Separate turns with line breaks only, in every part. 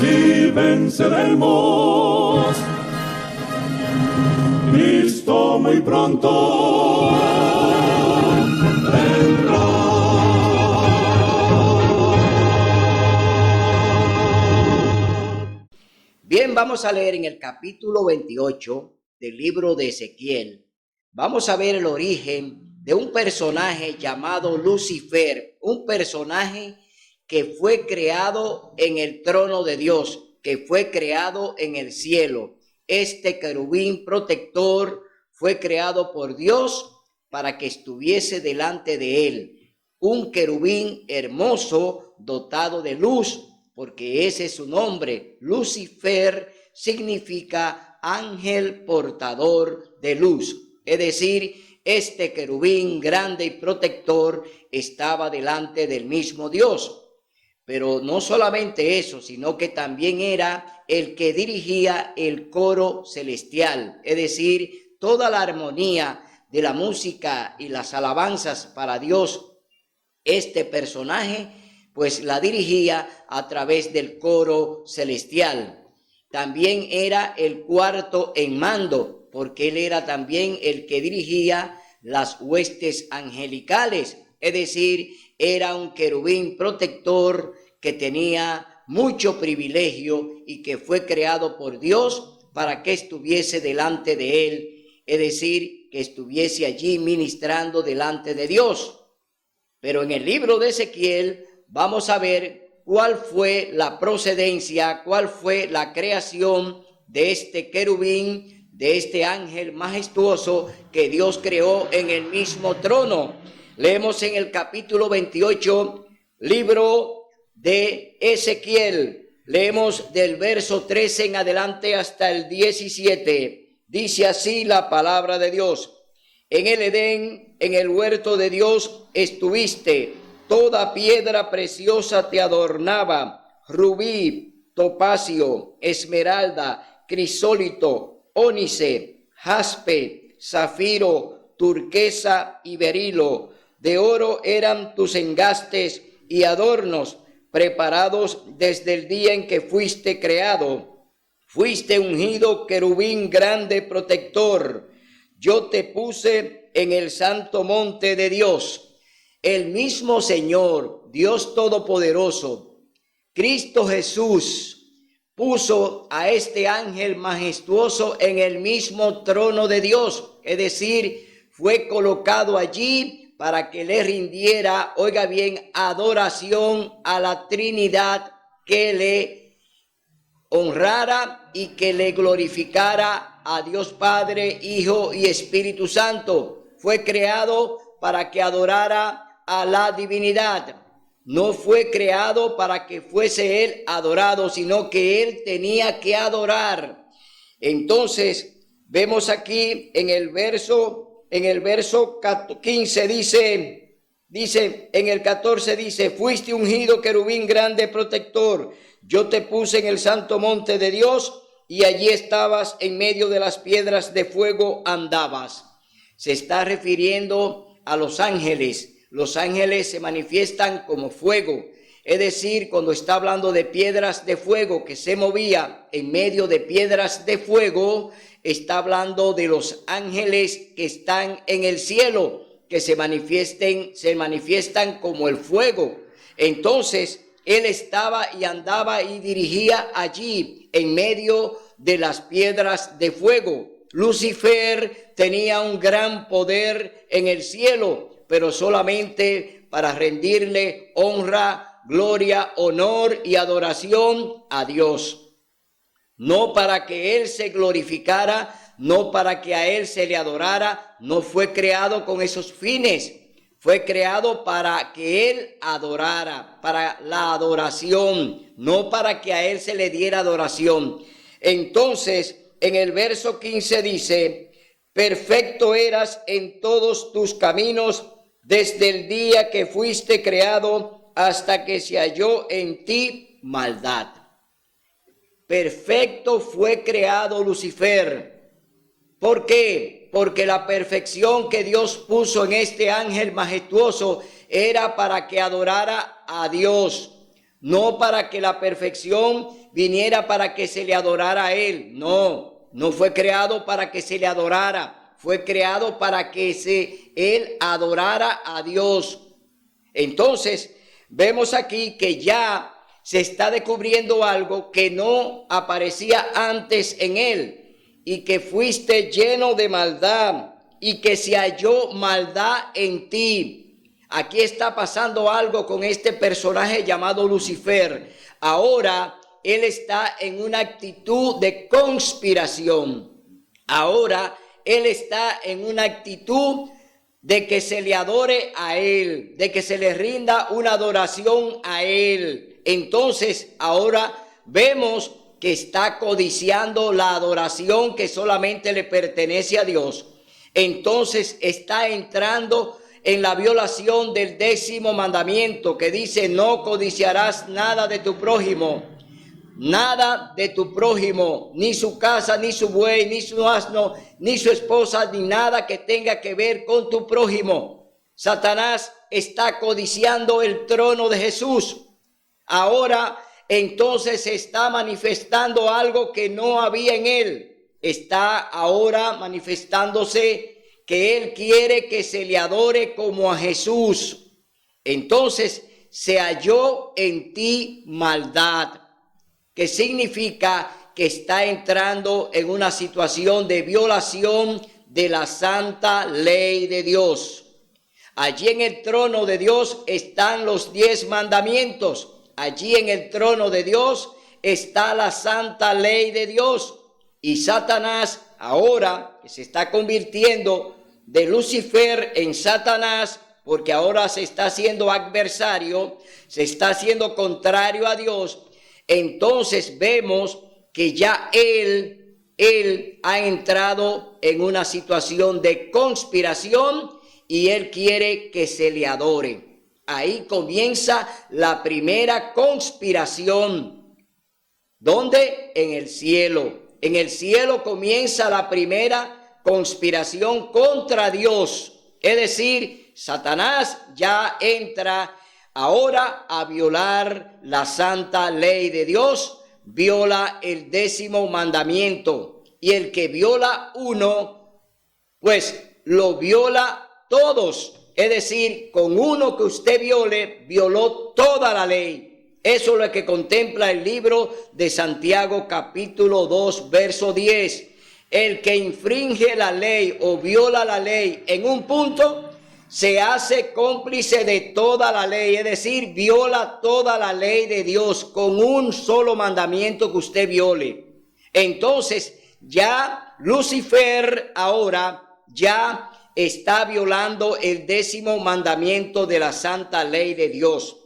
y venceremos. Cristo muy pronto vendrá.
Bien, vamos a leer en el capítulo 28 del libro de Ezequiel. Vamos a ver el origen de un personaje llamado Lucifer, un personaje que fue creado en el trono de Dios, que fue creado en el cielo. Este querubín protector fue creado por Dios para que estuviese delante de él. Un querubín hermoso, dotado de luz, porque ese es su nombre. Lucifer significa ángel portador de luz. Es decir, este querubín grande y protector estaba delante del mismo Dios. Pero no solamente eso, sino que también era el que dirigía el coro celestial, es decir, toda la armonía de la música y las alabanzas para Dios. Este personaje pues la dirigía a través del coro celestial. También era el cuarto en mando, porque él era también el que dirigía las huestes angelicales, es decir, era un querubín protector que tenía mucho privilegio y que fue creado por Dios para que estuviese delante de él, es decir, que estuviese allí ministrando delante de Dios. Pero en el libro de Ezequiel vamos a ver cuál fue la procedencia, cuál fue la creación de este querubín, de este ángel majestuoso que Dios creó en el mismo trono. Leemos en el capítulo 28, libro de Ezequiel. Leemos del verso 13 en adelante hasta el 17. Dice así la palabra de Dios. En el Edén, en el huerto de Dios estuviste, toda piedra preciosa te adornaba, rubí, topacio, esmeralda, crisólito, ónice, jaspe, zafiro, turquesa y berilo. De oro eran tus engastes y adornos, preparados desde el día en que fuiste creado. Fuiste ungido querubín grande protector. Yo te puse en el santo monte de Dios. El mismo Señor, Dios Todopoderoso, Cristo Jesús, puso a este ángel majestuoso en el mismo trono de Dios. Es decir, fue colocado allí para que le rindiera, oiga bien, adoración a la Trinidad, que le honrara y que le glorificara a Dios Padre, Hijo y Espíritu Santo. Fue creado para que adorara a la divinidad. No fue creado para que fuese él adorado, sino que él tenía que adorar. Entonces, vemos aquí en el verso 15 dice, en el 14 dice, fuiste ungido querubín grande protector. Yo te puse en el santo monte de Dios y allí estabas en medio de las piedras de fuego andabas. Se está refiriendo a los ángeles. Los ángeles se manifiestan como fuego. Es decir, cuando está hablando de piedras de fuego que se movía en medio de piedras de fuego, está hablando de los ángeles que están en el cielo, que se manifiestan como el fuego. Entonces, él estaba y andaba y dirigía allí en medio de las piedras de fuego. Lucifer tenía un gran poder en el cielo, pero solamente para rendirle honra, gloria, honor y adoración a Dios. No para que él se glorificara, no para que a él se le adorara. No fue creado con esos fines. Fue creado para que él adorara, para la adoración, no para que a él se le diera adoración. Entonces, en el verso 15 dice, perfecto eras en todos tus caminos desde el día que fuiste creado hasta que se halló en ti maldad. Perfecto fue creado Lucifer. ¿Por qué? Porque la perfección que Dios puso en este ángel majestuoso era para que adorara a Dios. no para que la perfección viniera para que se le adorara a él. No, no fue creado para que se le adorara, fue creado para que él adorara a Dios. Entonces, vemos aquí que ya se está descubriendo algo que no aparecía antes en él, y que fuiste lleno de maldad, y que se halló maldad en ti. Aquí está pasando algo con este personaje llamado Lucifer. Ahora él está en una actitud de conspiración. Ahora él está en una actitud de que se le adore a él, de que se le rinda una adoración a él. Entonces ahora vemos que está codiciando la adoración que solamente le pertenece a Dios. Entonces está entrando en la violación del 10º mandamiento, que dice: no codiciarás nada de tu prójimo. Nada de tu prójimo, ni su casa, ni su buey, ni su asno, ni su esposa, ni nada que tenga que ver con tu prójimo. Satanás está codiciando el trono de Jesús. Ahora entonces se está manifestando algo que no había en él. Está ahora manifestándose que él quiere que se le adore como a Jesús. Entonces se halló en ti maldad, que significa que está entrando en una situación de violación de la santa ley de Dios. Allí en el trono de Dios están los 10 mandamientos. Allí en el trono de Dios está la santa ley de Dios. Y Satanás, ahora que se está convirtiendo de Lucifer en Satanás, porque ahora se está haciendo adversario, se está haciendo contrario a Dios. Entonces vemos que ya él ha entrado en una situación de conspiración y él quiere que se le adore. Ahí comienza la primera conspiración. ¿Dónde? En el cielo. En el cielo comienza la primera conspiración contra Dios. Es decir, Satanás ya entra ahora a violar la santa ley de Dios, viola el 10º mandamiento. Y el que viola uno, pues lo viola todos. Es decir, con uno que usted viole, violó toda la ley. Eso es lo que contempla el libro de Santiago capítulo 2, verso 10. El que infringe la ley o viola la ley en un punto, se hace cómplice de toda la ley, es decir, viola toda la ley de Dios con un solo mandamiento que usted viole. Entonces, ya Lucifer ahora ya está violando el 10º mandamiento de la santa ley de Dios.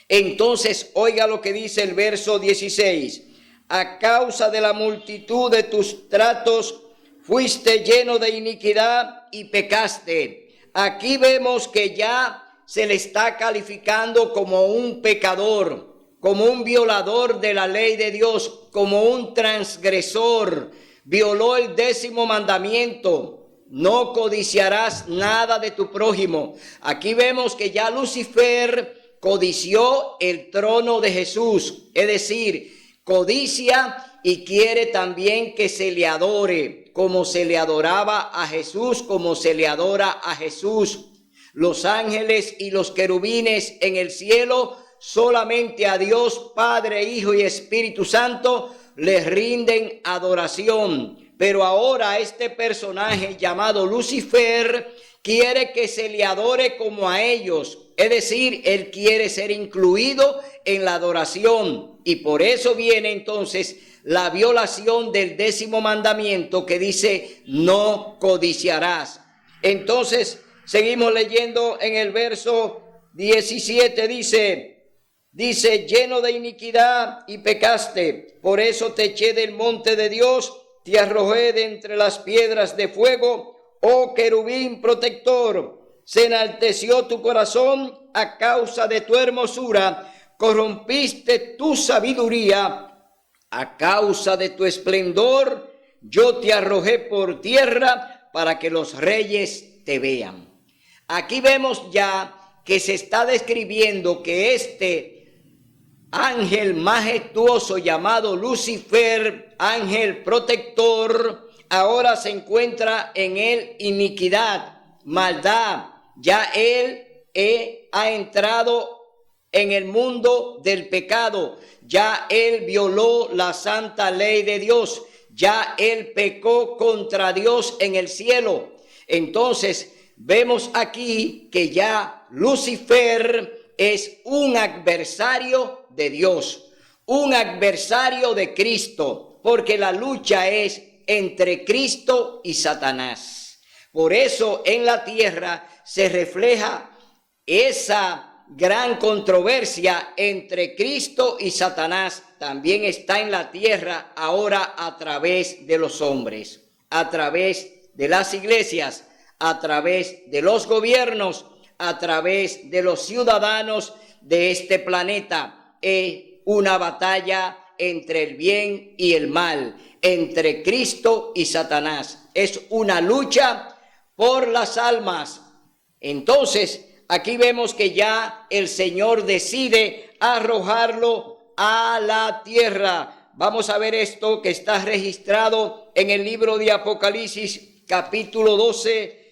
Entonces, oiga lo que dice el verso 16. A causa de la multitud de tus tratos, fuiste lleno de iniquidad y pecaste. Aquí vemos que ya se le está calificando como un pecador, como un violador de la ley de Dios, como un transgresor. Violó el 10º mandamiento: no codiciarás nada de tu prójimo. Aquí vemos que ya Lucifer codició el trono de Jesús, es decir, codicia y quiere también que se le adore, como se le adoraba a Jesús, como se le adora a Jesús. Los ángeles y los querubines en el cielo, solamente a Dios Padre, Hijo y Espíritu Santo les rinden adoración. Pero ahora este personaje llamado Lucifer quiere que se le adore como a ellos. Es decir, él quiere ser incluido en la adoración. Y por eso viene entonces la violación del 10º mandamiento que dice: no codiciarás. Entonces, seguimos leyendo en el verso 17, dice: lleno de iniquidad y pecaste, por eso te eché del monte de Dios, te arrojé de entre las piedras de fuego, oh querubín protector. Se enalteció tu corazón a causa de tu hermosura, corrompiste tu sabiduría. A causa de tu esplendor, yo te arrojé por tierra para que los reyes te vean. Aquí vemos ya que se está describiendo que este ángel majestuoso llamado Lucifer, ángel protector, ahora se encuentra en él iniquidad, maldad. Ya él ha entrado en el mundo del pecado. Ya él violó la santa ley de Dios. Ya él pecó contra Dios en el cielo. Entonces vemos aquí que ya Lucifer es un adversario de Dios, un adversario de Cristo, porque la lucha es entre Cristo y Satanás. Por eso en la tierra se refleja esa gran controversia entre Cristo y Satanás. También está en la tierra ahora a través de los hombres, a través de las iglesias, a través de los gobiernos, a través de los ciudadanos de este planeta. Es una batalla entre el bien y el mal, entre Cristo y Satanás. Es una lucha por las almas. Entonces, aquí vemos que ya el Señor decide arrojarlo a la tierra. Vamos a ver esto que está registrado en el libro de Apocalipsis, capítulo 12,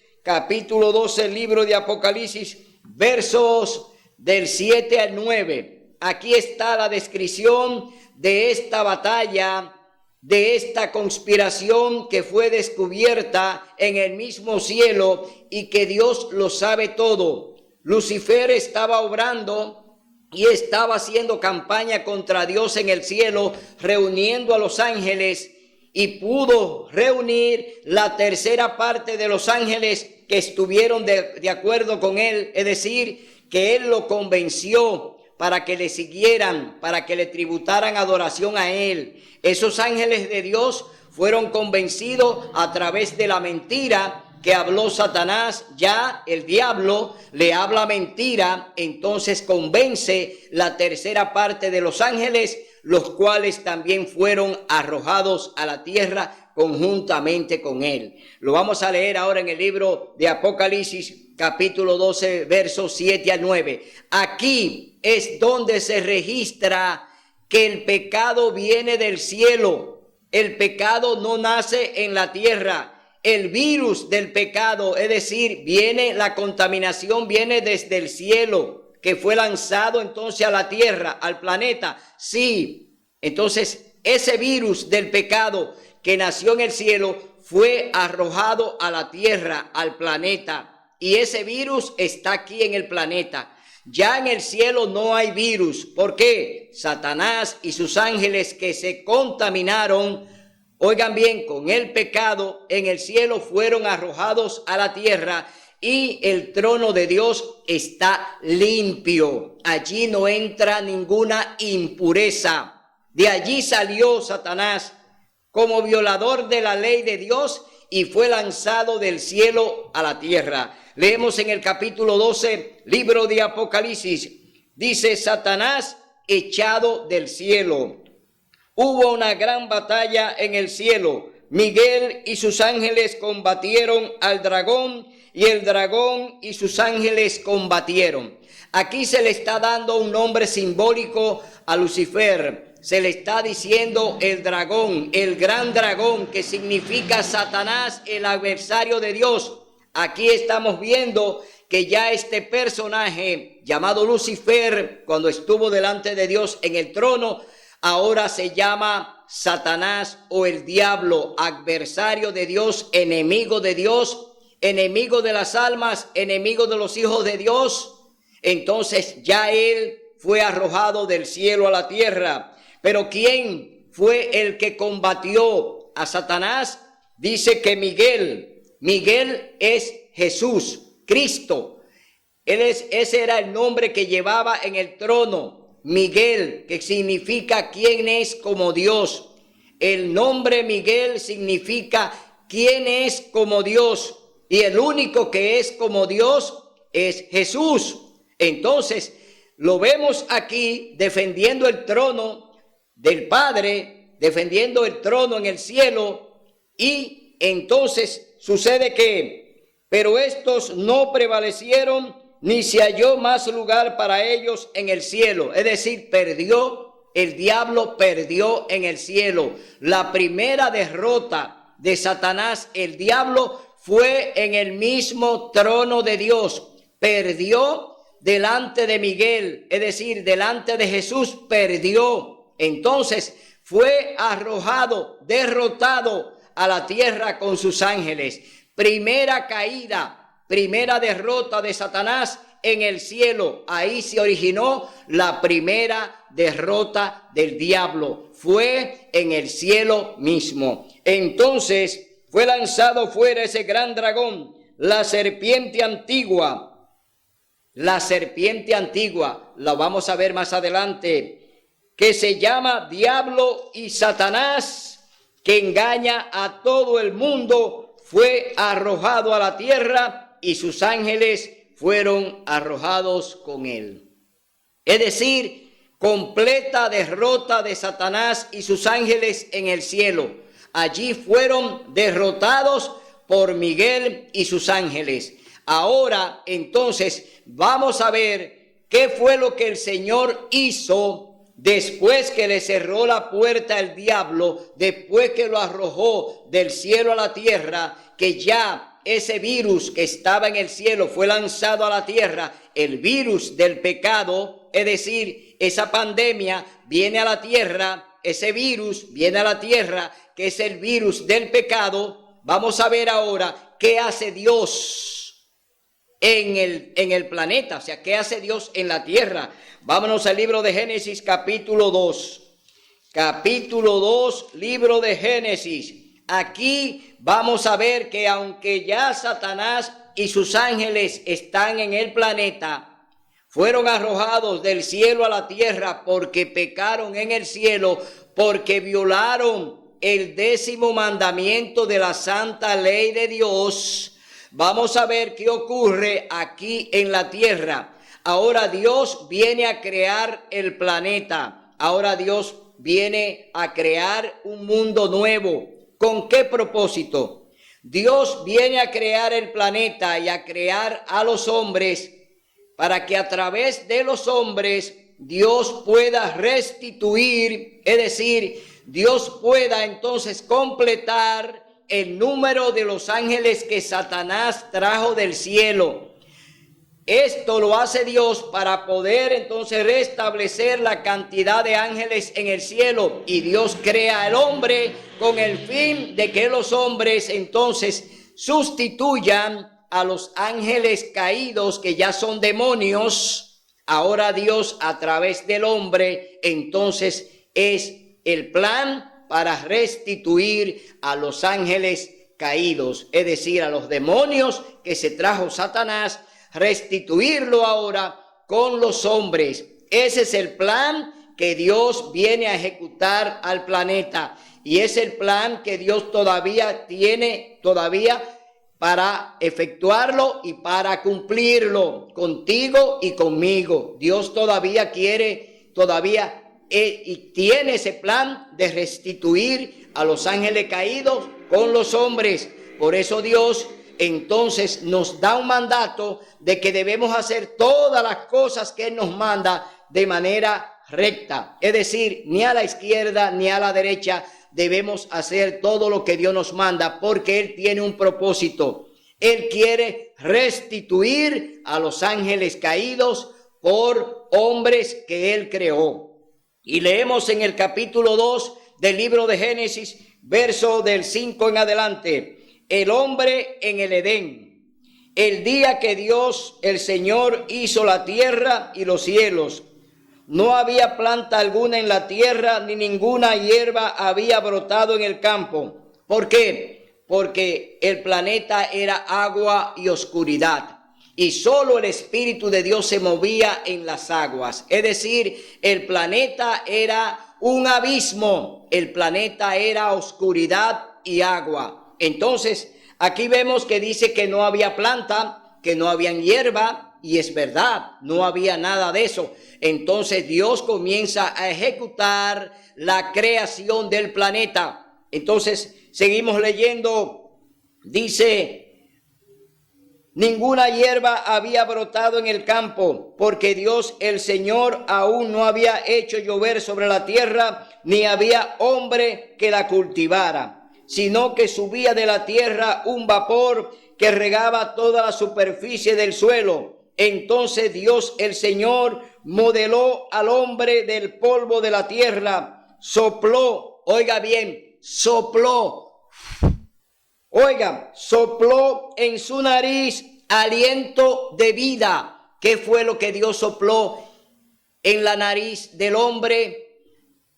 el libro de Apocalipsis, versos del 7 al 9. Aquí está la descripción de esta batalla, de esta conspiración que fue descubierta en el mismo cielo y que Dios lo sabe todo. Lucifer estaba obrando y estaba haciendo campaña contra Dios en el cielo, reuniendo a los ángeles, y pudo reunir la tercera parte de los ángeles que estuvieron de acuerdo con él, es decir, que él lo convenció para que le siguieran, para que le tributaran adoración a él. Esos ángeles de Dios fueron convencidos a través de la mentira que habló Satanás. Ya el diablo le habla mentira, entonces convence la tercera parte de los ángeles, los cuales también fueron arrojados a la tierra conjuntamente con él. Lo vamos a leer ahora en el libro de Apocalipsis, capítulo 12, versos 7 al 9. Aquí es donde se registra que el pecado viene del cielo. El pecado no nace en la tierra. El virus del pecado, es decir, la contaminación viene desde el cielo, que fue lanzado entonces a la tierra, al planeta. Sí, entonces ese virus del pecado que nació en el cielo fue arrojado a la tierra, al planeta. Y ese virus está aquí en el planeta. Ya en el cielo no hay virus. ¿Por qué? Satanás y sus ángeles que se contaminaron, oigan bien, con el pecado en el cielo, fueron arrojados a la tierra, y el trono de Dios está limpio. Allí no entra ninguna impureza. De allí salió Satanás como violador de la ley de Dios y fue lanzado del cielo a la tierra. Leemos en el capítulo 12, libro de Apocalipsis. Dice: Satanás echado del cielo. Hubo una gran batalla en el cielo. Miguel y sus ángeles combatieron al dragón, y el dragón y sus ángeles combatieron. Aquí se le está dando un nombre simbólico a Lucifer. Se le está diciendo el dragón, el gran dragón, que significa Satanás, el adversario de Dios. Aquí estamos viendo que ya este personaje llamado Lucifer, cuando estuvo delante de Dios en el trono, ahora se llama Satanás o el diablo, adversario de Dios, enemigo de las almas, enemigo de los hijos de Dios. Entonces ya él fue arrojado del cielo a la tierra. Pero ¿quién fue el que combatió a Satanás? Dice que Miguel es Jesús, Cristo. Ese era el nombre que llevaba en el trono. Miguel, que significa quién es como Dios. El nombre Miguel significa quién es como Dios. Y el único que es como Dios es Jesús. Entonces, lo vemos aquí defendiendo el trono del Padre, defendiendo el trono en el cielo. Y entonces sucede que, pero estos no prevalecieron ni se halló más lugar para ellos en el cielo. Es decir, el diablo perdió en el cielo. La primera derrota de Satanás, el diablo, fue en el mismo trono de Dios. Perdió delante de Miguel, es decir, delante de Jesús, perdió. Entonces fue arrojado, derrotado a la tierra con sus ángeles. Primera caída, primera derrota de Satanás en el cielo. Ahí se originó la primera derrota del diablo. Fue en el cielo mismo. Entonces fue lanzado fuera ese gran dragón, la serpiente antigua. La serpiente antigua, la vamos a ver más adelante, que se llama Diablo y Satanás, que engaña a todo el mundo, fue arrojado a la tierra y sus ángeles fueron arrojados con él. Es decir, completa derrota de Satanás y sus ángeles en el cielo. Allí fueron derrotados por Miguel y sus ángeles. Ahora, entonces, vamos a ver qué fue lo que el Señor hizo después que le cerró la puerta al diablo, después que lo arrojó del cielo a la tierra, que ya ese virus que estaba en el cielo fue lanzado a la tierra, el virus del pecado, es decir, esa pandemia viene a la tierra, ese virus viene a la tierra, que es el virus del pecado. Vamos a ver ahora qué hace Dios en el planeta, o sea, ¿qué hace Dios en la tierra? Vámonos al libro de Génesis, capítulo 2. Capítulo 2, libro de Génesis. Aquí vamos a ver que aunque ya Satanás y sus ángeles están en el planeta, fueron arrojados del cielo a la tierra porque pecaron en el cielo, porque violaron el 10º mandamiento de la santa ley de Dios. Vamos a ver qué ocurre aquí en la tierra. Ahora Dios viene a crear el planeta. Ahora Dios viene a crear un mundo nuevo. ¿Con qué propósito? Dios viene a crear el planeta y a crear a los hombres para que a través de los hombres Dios pueda restituir, es decir, Dios pueda entonces completar el número de los ángeles que Satanás trajo del cielo. Esto lo hace Dios para poder entonces restablecer la cantidad de ángeles en el cielo. Y Dios crea al hombre con el fin de que los hombres entonces sustituyan a los ángeles caídos, que ya son demonios. Ahora Dios, a través del hombre, entonces es el plan para restituir a los ángeles caídos, es decir, a los demonios que se trajo Satanás, restituirlo ahora con los hombres. Ese es el plan que Dios viene a ejecutar al planeta, y es el plan que Dios todavía tiene para efectuarlo y para cumplirlo contigo y conmigo. Dios todavía quiere, y tiene ese plan de restituir a los ángeles caídos con los hombres. Por eso Dios entonces nos da un mandato de que debemos hacer todas las cosas que Él nos manda de manera recta. Es decir, ni a la izquierda ni a la derecha debemos hacer todo lo que Dios nos manda, porque Él tiene un propósito. Él quiere restituir a los ángeles caídos por hombres que Él creó. Y leemos en el capítulo 2 del libro de Génesis, verso del 5 en adelante. El hombre en el Edén. El día que Dios, el Señor, hizo la tierra y los cielos, no había planta alguna en la tierra, ni ninguna hierba había brotado en el campo. ¿Por qué? Porque el planeta era agua y oscuridad, y solo el Espíritu de Dios se movía en las aguas. Es decir, el planeta era un abismo, el planeta era oscuridad y agua. Entonces, aquí vemos que dice que no había planta, que no había hierba, y es verdad, no había nada de eso. Entonces Dios comienza a ejecutar la creación del planeta. Entonces seguimos leyendo, dice Ninguna hierba había brotado en el campo, porque Dios el Señor aún no había hecho llover sobre la tierra, ni había hombre que la cultivara, sino que subía de la tierra un vapor que regaba toda la superficie del suelo. Entonces Dios el Señor modeló al hombre del polvo de la tierra, sopló, oiga bien, sopló en su nariz aliento de vida. ¿Qué fue lo que Dios sopló en la nariz del hombre?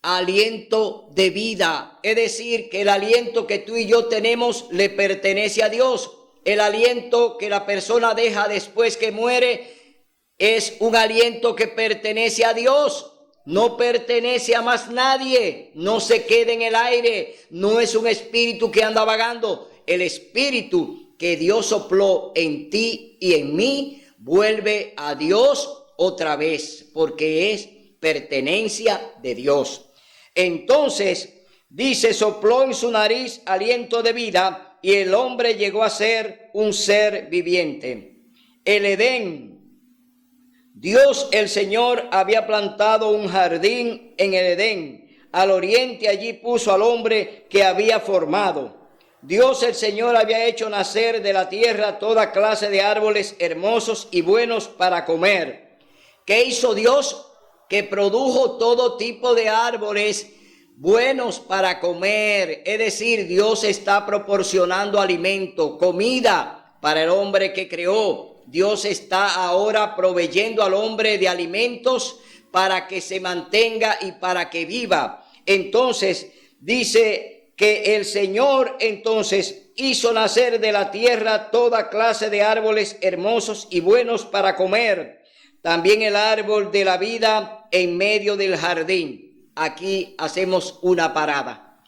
Aliento de vida. Es decir, que el aliento que tú y yo tenemos le pertenece a Dios. El aliento que la persona deja después que muere es un aliento que pertenece a Dios. No pertenece a más nadie. No se queda en el aire. No es un espíritu que anda vagando. El espíritu que Dios sopló en ti y en mí vuelve a Dios otra vez, porque es pertenencia de Dios. Entonces, dice, sopló en su nariz aliento de vida y el hombre llegó a ser un ser viviente. El Edén. Dios el Señor había plantado un jardín en el Edén. Al oriente allí puso al hombre que había formado. Dios el Señor había hecho nacer de la tierra toda clase de árboles hermosos y buenos para comer. ¿Qué hizo Dios? Que produjo todo tipo de árboles buenos para comer. Es decir, Dios está proporcionando alimento, comida para el hombre que creó. Dios está ahora proveyendo al hombre de alimentos para que se mantenga y para que viva. Entonces, dice que el Señor entonces hizo nacer de la tierra toda clase de árboles hermosos y buenos para comer. También el árbol de la vida en medio del jardín. Aquí hacemos una parada.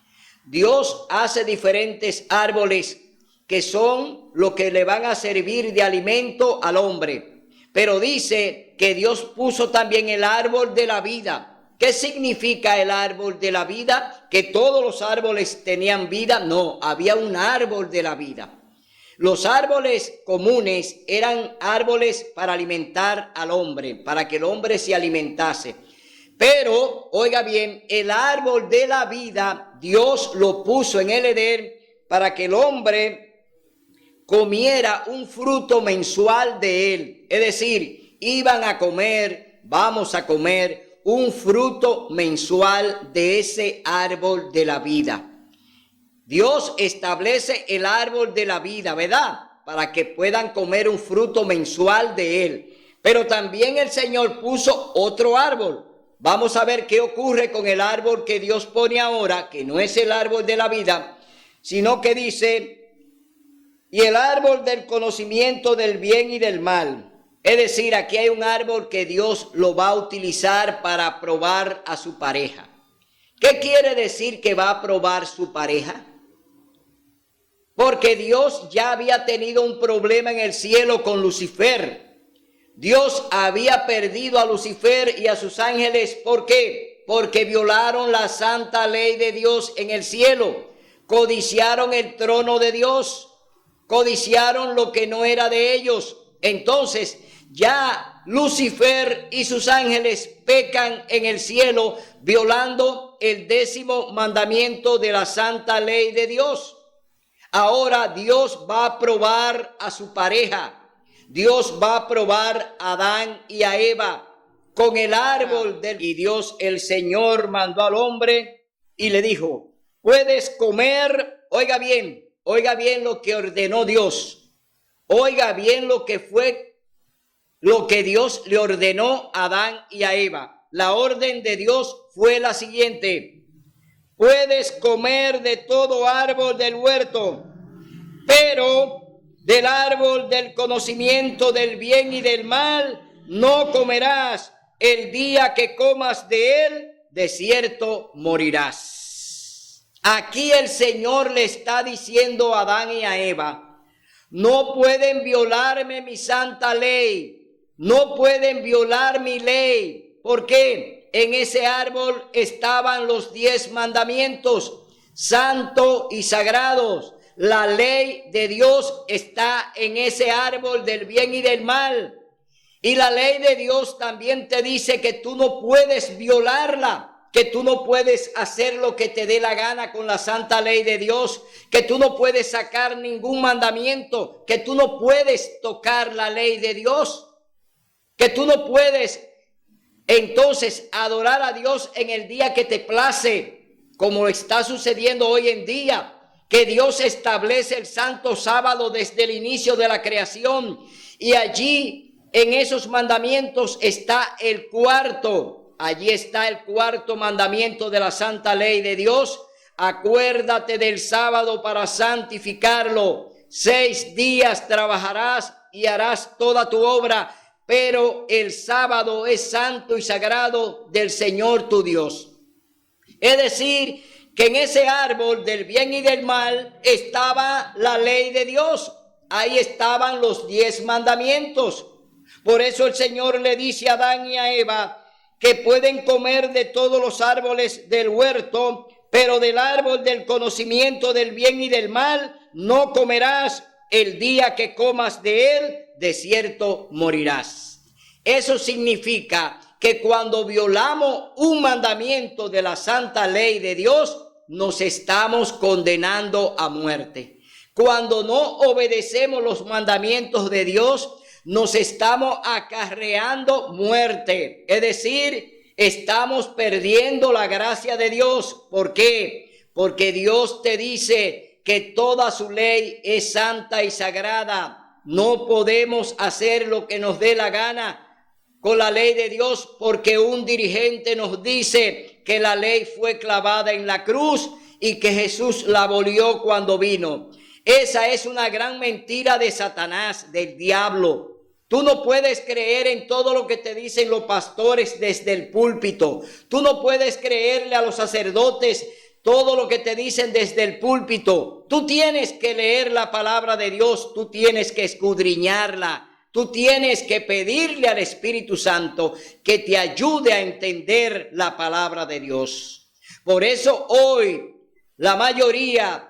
Dios hace diferentes árboles que son lo que le van a servir de alimento al hombre. Pero dice que Dios puso también el árbol de la vida. ¿Qué significa el árbol de la vida? ¿Que todos los árboles tenían vida? No, había un árbol de la vida. Los árboles comunes eran árboles para alimentar al hombre, para que el hombre se alimentase. Pero, oiga bien, el árbol de la vida, Dios lo puso en el Edén para que el hombre comiera un fruto mensual de él. Es decir, iban a comer, vamos a comer un fruto mensual de ese árbol de la vida. Dios establece el árbol de la vida, ¿verdad? Para que puedan comer un fruto mensual de él. Pero también el Señor puso otro árbol. Vamos a ver qué ocurre con el árbol que Dios pone ahora, que no es el árbol de la vida, sino que dice, y el árbol del conocimiento del bien y del mal. Es decir, aquí hay un árbol que Dios lo va a utilizar para probar a su pareja. ¿Qué quiere decir que va a probar su pareja? Porque Dios ya había tenido un problema en el cielo con Lucifer. Dios había perdido a Lucifer y a sus ángeles. ¿Por qué? Porque violaron la santa ley de Dios en el cielo. Codiciaron el trono de Dios. Codiciaron lo que no era de ellos. Entonces, ya Lucifer y sus ángeles pecan en el cielo, violando el 10º mandamiento de la santa ley de Dios. Ahora Dios va a probar a su pareja. Dios va a probar a Adán y a Eva con el árbol del... Y Dios el Señor mandó al hombre y le dijo, puedes comer, oiga bien lo que ordenó Dios. Oiga bien lo que fue, lo que Dios le ordenó a Adán y a Eva. La orden de Dios fue la siguiente: puedes comer de todo árbol del huerto, pero del árbol del conocimiento del bien y del mal no comerás. El día que comas de él, de cierto morirás. Aquí el Señor le está diciendo a Adán y a Eva, no pueden violarme mi santa ley, no pueden violar mi ley. ¿Por qué? En ese árbol estaban los 10 mandamientos, santos y sagrados. La ley de Dios está en ese árbol del bien y del mal. Y la ley de Dios también te dice que tú no puedes violarla, que tú no puedes hacer lo que te dé la gana con la santa ley de Dios, que tú no puedes sacar ningún mandamiento, que tú no puedes tocar la ley de Dios, que tú no puedes entonces adorar a Dios en el día que te place, como está sucediendo hoy en día, que Dios establece el santo sábado desde el inicio de la creación, y allí en esos mandamientos está el cuarto. Allí está el cuarto mandamiento de la santa ley de Dios. Acuérdate del sábado para santificarlo. 6 días trabajarás y harás toda tu obra, pero el sábado es santo y sagrado del Señor tu Dios. Es decir, que en ese árbol del bien y del mal estaba la ley de Dios. Ahí estaban los 10 mandamientos. Por eso el Señor le dice a Adán y a Eva que pueden comer de todos los árboles del huerto, pero del árbol del conocimiento del bien y del mal no comerás. El día que comas de él, de cierto morirás. Eso significa que cuando violamos un mandamiento de la santa ley de Dios, nos estamos condenando a muerte. Cuando no obedecemos los mandamientos de Dios, nos estamos acarreando muerte. Es decir, estamos perdiendo la gracia de Dios. ¿Por qué? Porque Dios te dice que toda su ley es santa y sagrada. No podemos hacer lo que nos dé la gana con la ley de Dios, porque un dirigente nos dice que la ley fue clavada en la cruz y que Jesús la abolió cuando vino. Esa es una gran mentira de Satanás, del diablo. Tú no puedes creer en todo lo que te dicen los pastores desde el púlpito. Tú no puedes creerle a los sacerdotes todo lo que te dicen desde el púlpito. Tú tienes que leer la palabra de Dios, tú tienes que escudriñarla. Tú tienes que pedirle al Espíritu Santo que te ayude a entender la palabra de Dios. Por eso hoy la mayoría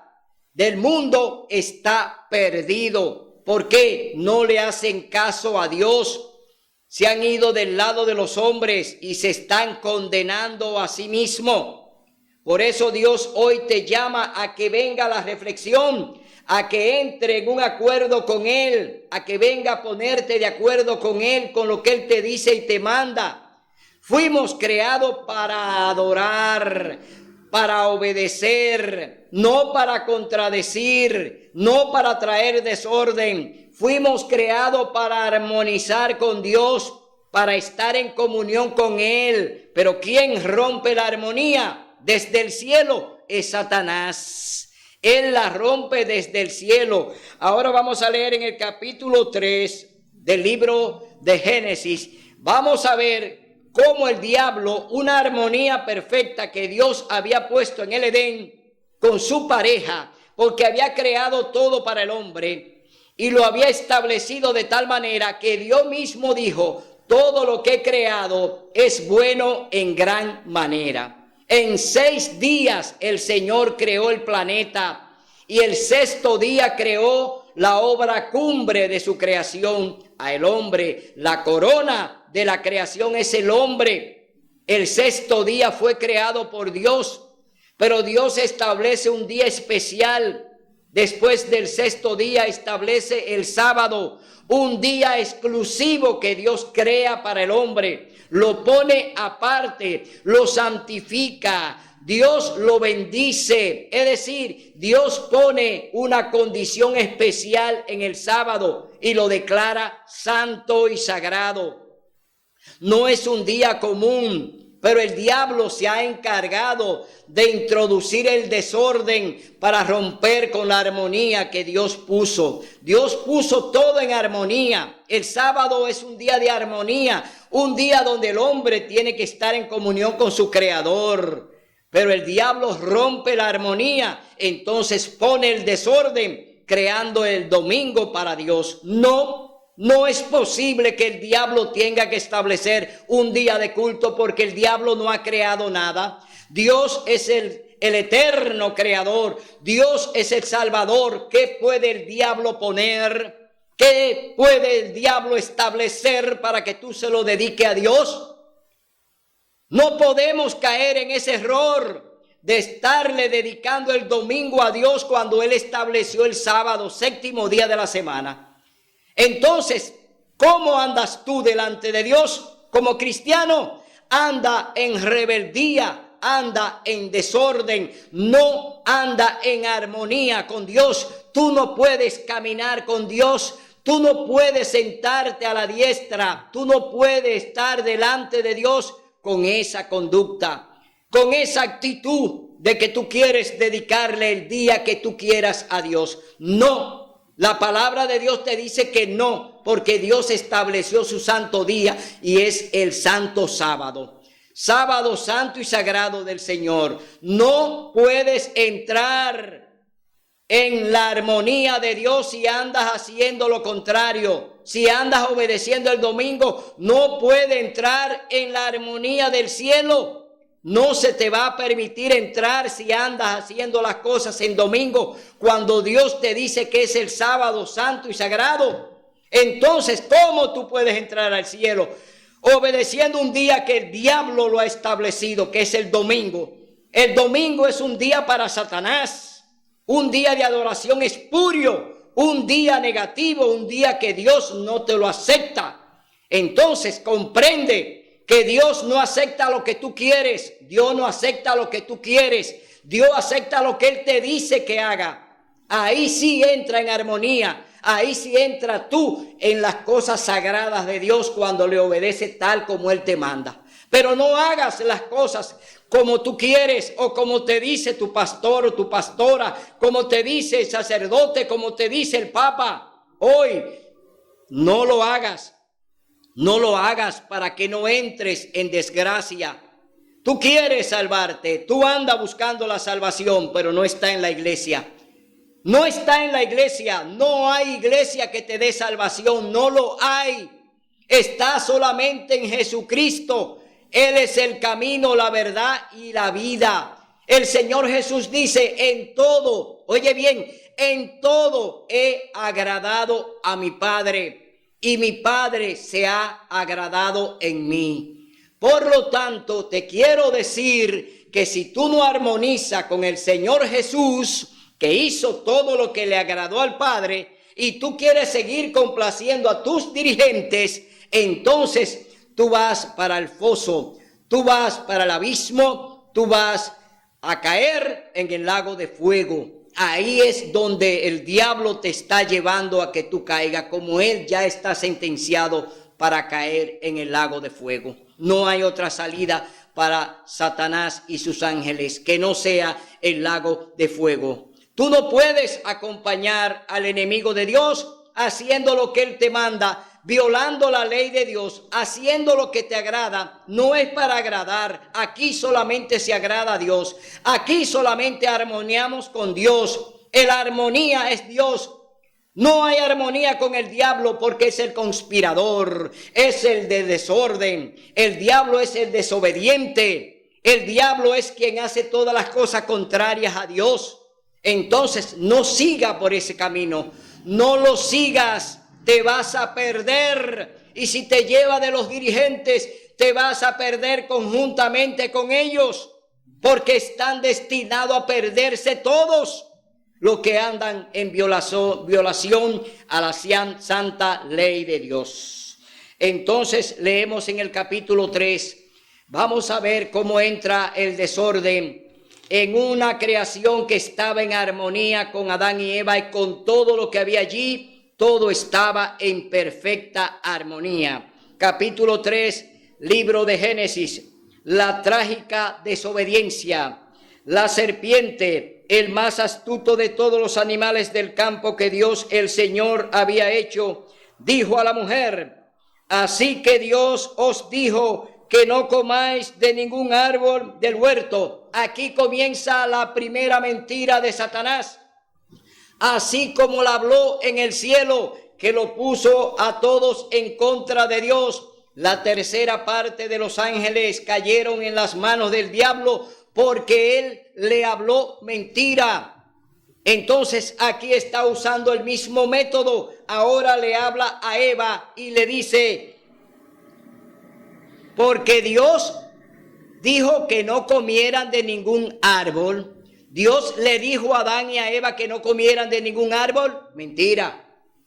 del mundo está perdido, porque no le hacen caso a Dios. Se han ido del lado de los hombres y se están condenando a sí mismos. Por eso Dios hoy te llama a que venga la reflexión, a que entre en un acuerdo con Él, a que venga a ponerte de acuerdo con Él, con lo que Él te dice y te manda. Fuimos creados para adorar, para obedecer, no para contradecir, no para traer desorden. Fuimos creados para armonizar con Dios, para estar en comunión con Él. Pero ¿quién rompe la armonía desde el cielo? Es Satanás. Él la rompe desde el cielo. Ahora vamos a leer en el capítulo 3 del libro de Génesis. Vamos a ver cómo el diablo, una armonía perfecta que Dios había puesto en el Edén con su pareja, porque había creado todo para el hombre y lo había establecido de tal manera que Dios mismo dijo: todo lo que he creado es bueno en gran manera. En 6 días el Señor creó el planeta y el 6º día creó la obra cumbre de su creación, al hombre. La corona de la creación es el hombre. El 6º día fue creado por Dios, pero Dios establece un día especial. Después del 6º día establece el sábado, un día exclusivo que Dios crea para el hombre. Lo pone aparte, lo santifica, Dios lo bendice. Es decir, Dios pone una condición especial en el sábado y lo declara santo y sagrado. No es un día común, pero el diablo se ha encargado de introducir el desorden para romper con la armonía que Dios puso. Dios puso todo en armonía. El sábado es un día de armonía, un día donde el hombre tiene que estar en comunión con su Creador. Pero el diablo rompe la armonía, entonces pone el desorden, creando el domingo para Dios. No es posible que el diablo tenga que establecer un día de culto, porque el diablo no ha creado nada. Dios es el el eterno creador. Dios es el Salvador. ¿Qué puede el diablo poner? ¿Qué puede el diablo establecer para que tú se lo dediques a Dios? No podemos caer en ese error de estarle dedicando el domingo a Dios cuando Él estableció el sábado, séptimo día de la semana. Entonces, ¿cómo andas tú delante de Dios como cristiano? Anda en rebeldía, anda en desorden, no anda en armonía con Dios. Tú no puedes caminar con Dios. Tú no puedes sentarte a la diestra. Tú no puedes estar delante de Dios con esa conducta, con esa actitud de que tú quieres dedicarle el día que tú quieras a Dios. No, la palabra de Dios te dice que no, porque Dios estableció su santo día y es el santo sábado. Sábado santo y sagrado del Señor. No puedes entrar en la armonía de Dios si andas haciendo lo contrario. Si andas obedeciendo el domingo, no puede entrar en la armonía del cielo. No se te va a permitir entrar si andas haciendo las cosas en domingo, cuando Dios te dice que es el sábado santo y sagrado. Entonces, ¿cómo tú puedes entrar al cielo? Obedeciendo un día que el diablo lo ha establecido, que es el domingo. El domingo es un día para Satanás. Un día de adoración espurio, un día negativo, un día que Dios no te lo acepta. Entonces comprende que Dios no acepta lo que tú quieres. Dios no acepta lo que tú quieres. Dios acepta lo que Él te dice que haga. Ahí sí entra en armonía. Ahí sí entra tú en las cosas sagradas de Dios cuando le obedeces tal como Él te manda. Pero no hagas las cosas como tú quieres o como te dice tu pastor o tu pastora, como te dice el sacerdote, como te dice el papa. Hoy no lo hagas. No lo hagas para que no entres en desgracia. Tú quieres salvarte, tú andas buscando la salvación, pero no está en la iglesia. No está en la iglesia, no hay iglesia que te dé salvación, no lo hay. Está solamente en Jesucristo. Él es el camino, la verdad y la vida. El Señor Jesús dice, en todo, oye bien, en todo he agradado a mi Padre y mi Padre se ha agradado en mí. Por lo tanto, te quiero decir que si tú no armonizas con el Señor Jesús, que hizo todo lo que le agradó al Padre, y tú quieres seguir complaciendo a tus dirigentes, entonces tú vas para el foso, tú vas para el abismo, tú vas a caer en el lago de fuego. Ahí es donde el diablo te está llevando a que tú caigas, como él ya está sentenciado para caer en el lago de fuego. No hay otra salida para Satanás y sus ángeles que no sea el lago de fuego. Tú no puedes acompañar al enemigo de Dios haciendo lo que él te manda, violando la ley de Dios, haciendo lo que te agrada. No es para agradar. Aquí solamente se agrada a Dios. Aquí solamente armoniamos con Dios. La armonía es Dios. No hay armonía con el diablo porque es el conspirador, es el de desorden. El diablo es el desobediente. El diablo es quien hace todas las cosas contrarias a Dios. Entonces no siga por ese camino. No lo sigas. Te vas a perder, y si te lleva de los dirigentes, te vas a perder conjuntamente con ellos, porque están destinados a perderse todos los que andan en violación a la santa ley de Dios. Entonces leemos en el capítulo 3, vamos a ver cómo entra el desorden en una creación que estaba en armonía con Adán y Eva y con todo lo que había allí. Todo estaba en perfecta armonía. Capítulo 3, libro de Génesis. La trágica desobediencia. La serpiente, el más astuto de todos los animales del campo que Dios el Señor había hecho, dijo a la mujer: así que Dios os dijo que no comáis de ningún árbol del huerto. Aquí comienza la primera mentira de Satanás. Así como la habló en el cielo, que lo puso a todos en contra de Dios, la tercera parte de los ángeles cayeron en las manos del diablo porque él le habló mentira. Entonces aquí está usando el mismo método. Ahora le habla a Eva y le dice, porque Dios dijo que no comieran de ningún árbol. Dios le dijo a Adán y a Eva que no comieran de ningún árbol. Mentira.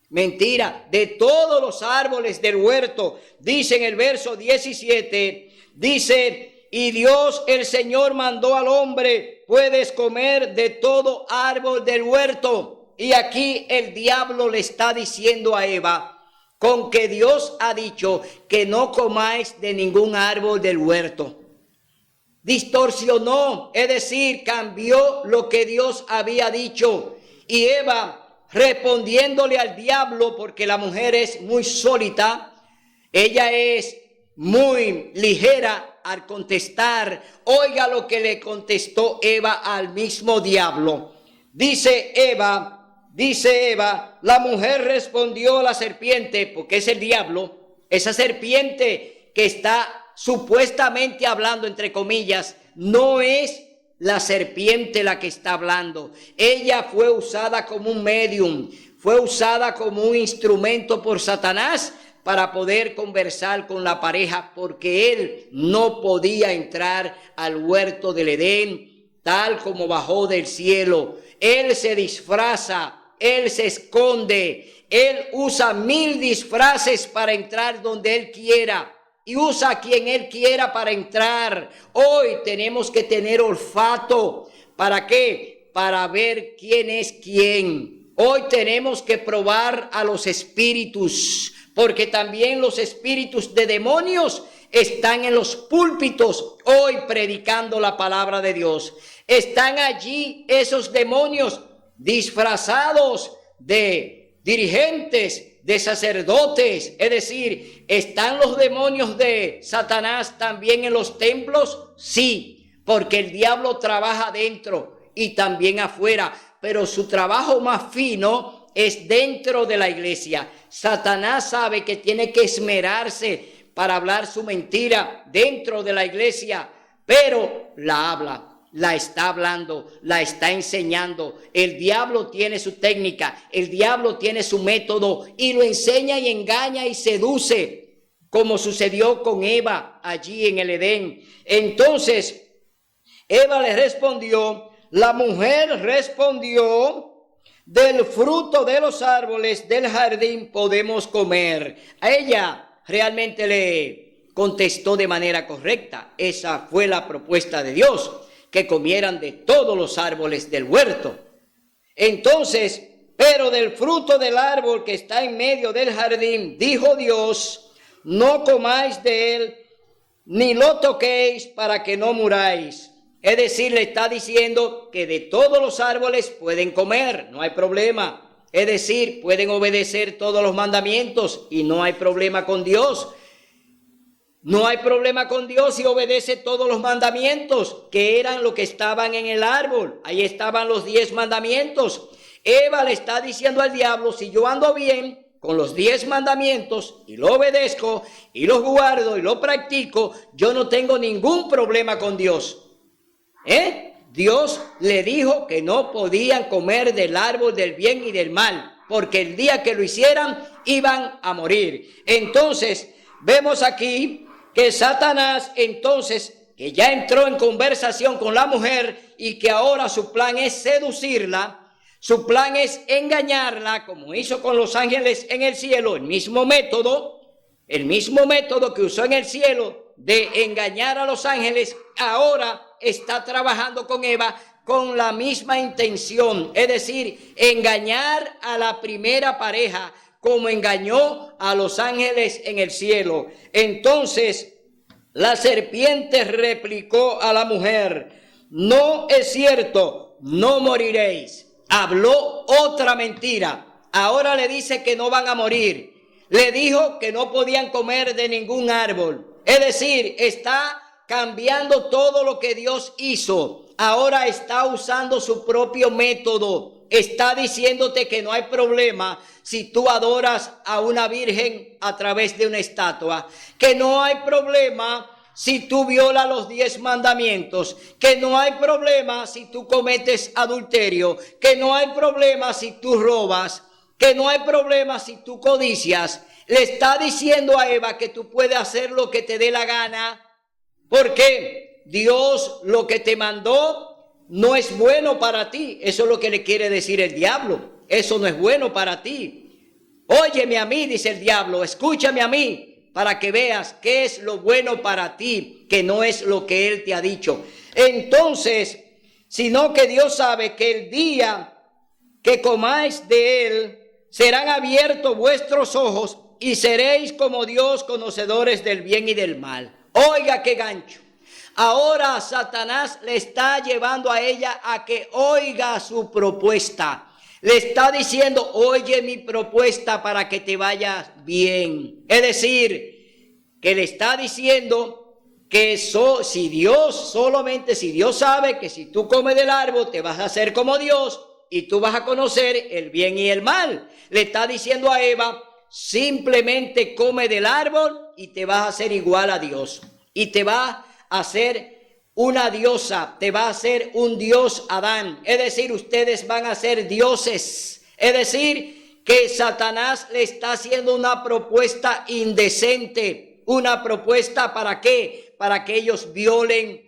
Mentira, de todos los árboles del huerto, dice en el verso 17, dice, y Dios el Señor mandó al hombre, puedes comer de todo árbol del huerto. Y aquí el diablo le está diciendo a Eva, con que Dios ha dicho que no comáis de ningún árbol del huerto. Distorsionó, es decir, cambió lo que Dios había dicho. Y Eva, respondiéndole al diablo, porque la mujer es muy sólita, ella es muy ligera al contestar. Oiga lo que le contestó Eva al mismo diablo. Dice Eva, la mujer respondió a la serpiente, porque es el diablo, esa serpiente que está supuestamente hablando, entre comillas, no es la serpiente la que está hablando. Ella fue usada como un medium, fue usada como un instrumento por Satanás para poder conversar con la pareja, porque él no podía entrar al huerto del Edén tal como bajó del cielo. Él se disfraza, él se esconde, él usa 1000 disfraces para entrar donde él quiera. Y usa a quien él quiera para entrar. Hoy tenemos que tener olfato. ¿Para qué? Para ver quién es quién. Hoy tenemos que probar a los espíritus, porque también los espíritus de demonios están en los púlpitos hoy predicando la palabra de Dios. Están allí esos demonios disfrazados de dirigentes, de sacerdotes, es decir, ¿están los demonios de Satanás también en los templos? Sí, porque el diablo trabaja dentro y también afuera, pero su trabajo más fino es dentro de la iglesia. Satanás sabe que tiene que esmerarse para hablar su mentira dentro de la iglesia, pero la habla. La está hablando, la está enseñando. El diablo tiene su técnica, el diablo tiene su método y lo enseña y engaña y seduce, como sucedió con Eva allí en el Edén. Entonces, Eva le respondió, la mujer respondió, del fruto de los árboles del jardín podemos comer. A ella realmente le contestó de manera correcta. Esa fue la propuesta de Dios, que comieran de todos los árboles del huerto. Entonces, pero del fruto del árbol que está en medio del jardín, dijo Dios, no comáis de él, ni lo toquéis para que no muráis. Es decir, le está diciendo que de todos los árboles pueden comer, no hay problema. Es decir, pueden obedecer todos los mandamientos y no hay problema con Dios. No hay problema con Dios si obedece todos los mandamientos, que eran lo que estaban en el árbol. Ahí estaban los 10 mandamientos. Eva le está diciendo al diablo, si yo ando bien con los 10 mandamientos y lo obedezco y los guardo y lo practico, yo no tengo ningún problema con Dios. Dios le dijo que no podían comer del árbol del bien y del mal, porque el día que lo hicieran iban a morir. Entonces, vemos aquí que Satanás, entonces, que ya entró en conversación con la mujer y que ahora su plan es seducirla, su plan es engañarla, como hizo con los ángeles en el cielo, el mismo método que usó en el cielo de engañar a los ángeles, ahora está trabajando con Eva con la misma intención, es decir, engañar a la primera pareja, como engañó a los ángeles en el cielo. Entonces, la serpiente replicó a la mujer, no es cierto, no moriréis. Habló otra mentira. Ahora le dice que no van a morir. Le dijo que no podían comer de ningún árbol. Es decir, está cambiando todo lo que Dios hizo. Ahora está usando su propio método. Está diciéndote que no hay problema si tú adoras a una virgen a través de una estatua, que no hay problema si tú violas los 10 mandamientos, que no hay problema si tú cometes adulterio, que no hay problema si tú robas, que no hay problema si tú codicias. Le está diciendo a Eva que tú puedes hacer lo que te dé la gana, porque Dios lo que te mandó no es bueno para ti. Eso es lo que le quiere decir el diablo. Eso no es bueno para ti. Óyeme a mí, dice el diablo, escúchame a mí, para que veas qué es lo bueno para ti, que no es lo que Él te ha dicho. Entonces, sino que Dios sabe que el día que comáis de Él, serán abiertos vuestros ojos y seréis como Dios, conocedores del bien y del mal. Oiga qué gancho. Ahora Satanás le está llevando a ella a que oiga su propuesta. Le está diciendo, oye mi propuesta para que te vayas bien. Es decir, que le está diciendo que si Dios sabe que si tú comes del árbol te vas a hacer como Dios y tú vas a conocer el bien y el mal. Le está diciendo a Eva, simplemente come del árbol y te vas a hacer igual a Dios. Y te va a hacer una diosa, te va a hacer un dios Adán. Es decir, ustedes van a ser dioses. Es decir, que Satanás le está haciendo una propuesta indecente. Una propuesta ¿para qué? Para que ellos violen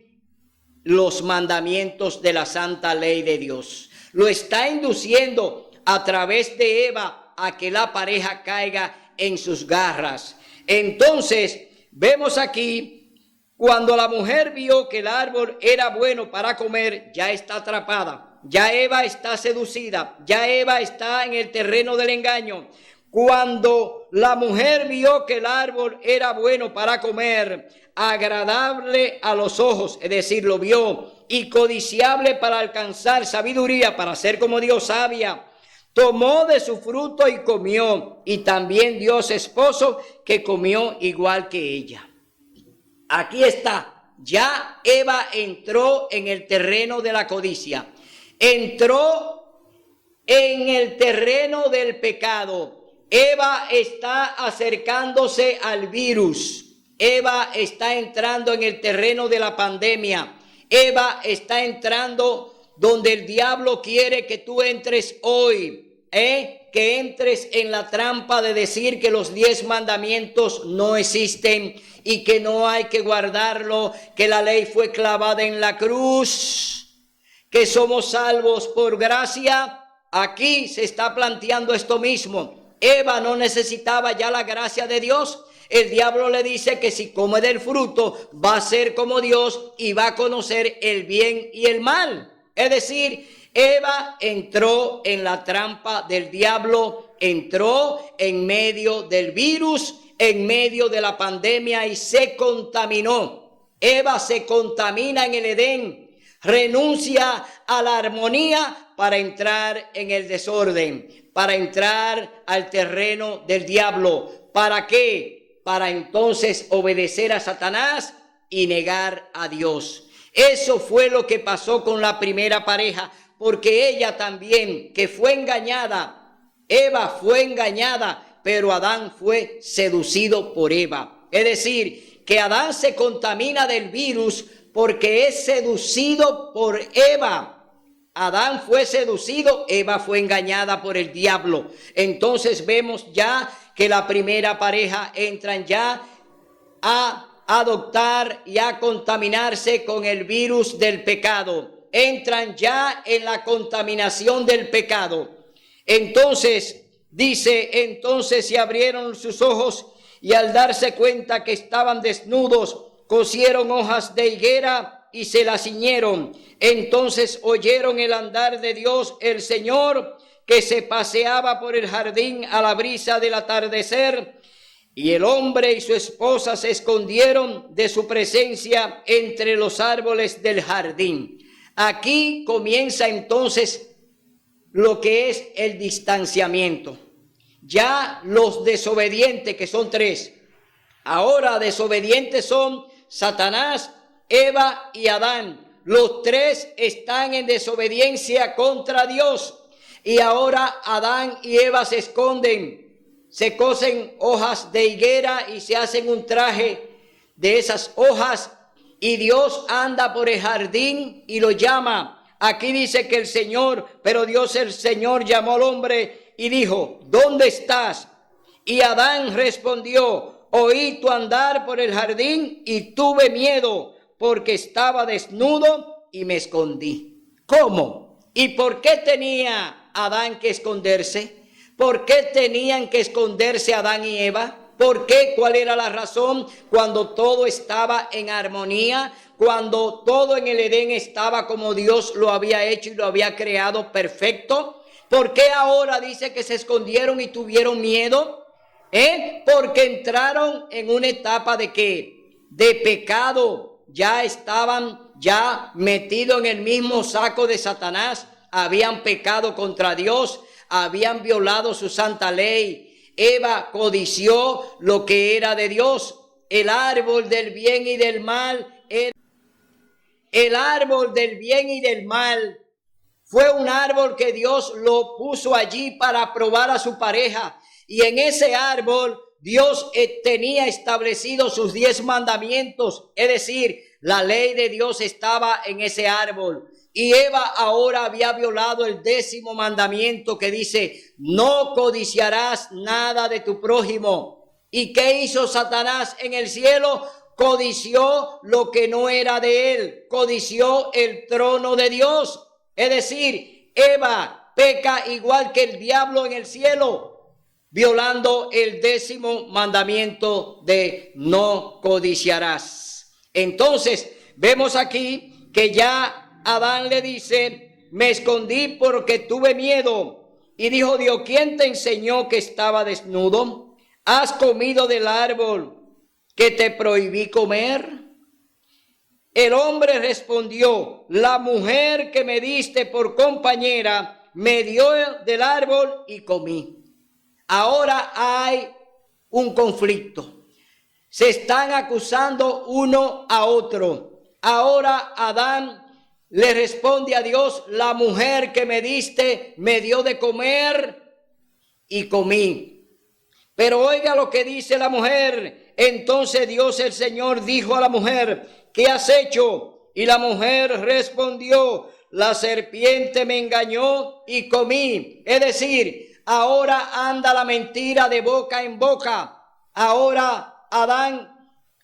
los mandamientos de la santa ley de Dios. Lo está induciendo a través de Eva a que la pareja caiga en sus garras. Entonces, vemos aquí, cuando la mujer vio que el árbol era bueno para comer, ya está atrapada, ya Eva está seducida, ya Eva está en el terreno del engaño. Cuando la mujer vio que el árbol era bueno para comer, agradable a los ojos, es decir, lo vio, y codiciable para alcanzar sabiduría, para ser como Dios sabia, tomó de su fruto y comió, y también dio a su esposo que comió igual que ella. Aquí está, ya Eva entró en el terreno de la codicia, entró en el terreno del pecado. Eva está acercándose al virus, Eva está entrando en el terreno de la pandemia, Eva está entrando donde el diablo quiere que tú entres hoy. Que entres en la trampa de decir que los 10 mandamientos no existen y que no hay que guardarlo, que la ley fue clavada en la cruz, que somos salvos por gracia. Aquí se está planteando esto mismo. Eva no necesitaba ya la gracia de Dios. El diablo le dice que si come del fruto va a ser como Dios y va a conocer el bien y el mal. Es decir, Eva entró en la trampa del diablo, entró en medio del virus, en medio de la pandemia y se contaminó. Eva se contamina en el Edén, renuncia a la armonía para entrar en el desorden, para entrar al terreno del diablo. ¿Para qué? Para entonces obedecer a Satanás y negar a Dios. Eso fue lo que pasó con la primera pareja. Porque ella también, que fue engañada, Eva fue engañada, pero Adán fue seducido por Eva. Es decir, que Adán se contamina del virus porque es seducido por Eva. Adán fue seducido, Eva fue engañada por el diablo. Entonces vemos ya que la primera pareja entran ya a adoptar y a contaminarse con el virus del pecado. Entran ya en la contaminación del pecado. Entonces, dice, entonces se abrieron sus ojos y al darse cuenta que estaban desnudos, cosieron hojas de higuera y se las ciñeron. Entonces oyeron el andar de Dios, el Señor, que se paseaba por el jardín a la brisa del atardecer. Y el hombre y su esposa se escondieron de su presencia entre los árboles del jardín. Aquí comienza entonces lo que es el distanciamiento. Ya los desobedientes, que son 3, ahora desobedientes son Satanás, Eva y Adán. Los 3 están en desobediencia contra Dios. Y ahora Adán y Eva se esconden, se cosen hojas de higuera y se hacen un traje de esas hojas y Dios anda por el jardín y lo llama. Aquí dice que el Señor, pero Dios el Señor llamó al hombre y dijo, ¿dónde estás? Y Adán respondió, oí tu andar por el jardín y tuve miedo porque estaba desnudo y me escondí. ¿Cómo? ¿Y por qué tenía Adán que esconderse? ¿Por qué tenían que esconderse Adán y Eva? ¿Por qué? ¿Cuál era la razón? Cuando todo estaba en armonía, cuando todo en el Edén estaba como Dios lo había hecho y lo había creado perfecto. ¿Por qué ahora dice que se escondieron y tuvieron miedo? Porque entraron en una etapa de ¿qué? De pecado. Ya estaban metidos en el mismo saco de Satanás. Habían pecado contra Dios, habían violado su santa ley. Eva codició lo que era de Dios, el árbol del bien y del mal. El árbol del bien y del mal fue un árbol que Dios lo puso allí para probar a su pareja. Y en ese árbol Dios tenía establecido sus 10 mandamientos. Es decir, la ley de Dios estaba en ese árbol. Y Eva ahora había violado el 10º mandamiento que dice, no codiciarás nada de tu prójimo. ¿Y qué hizo Satanás en el cielo? Codició lo que no era de él, codició el trono de Dios. Es decir, Eva peca igual que el diablo en el cielo, violando el 10º mandamiento de no codiciarás. Entonces, vemos aquí que ya Adán le dice, me escondí porque tuve miedo. Y dijo Dios, ¿quién te enseñó que estaba desnudo? ¿Has comido del árbol que te prohibí comer? El hombre respondió, la mujer que me diste por compañera me dio del árbol y comí. Ahora hay un conflicto. Se están acusando uno a otro. Ahora Adán le responde a Dios, la mujer que me diste me dio de comer y comí. Pero oiga lo que dice la mujer. Entonces Dios el Señor dijo a la mujer, ¿qué has hecho? Y la mujer respondió, la serpiente me engañó y comí. Es decir, ahora anda la mentira de boca en boca. Ahora Adán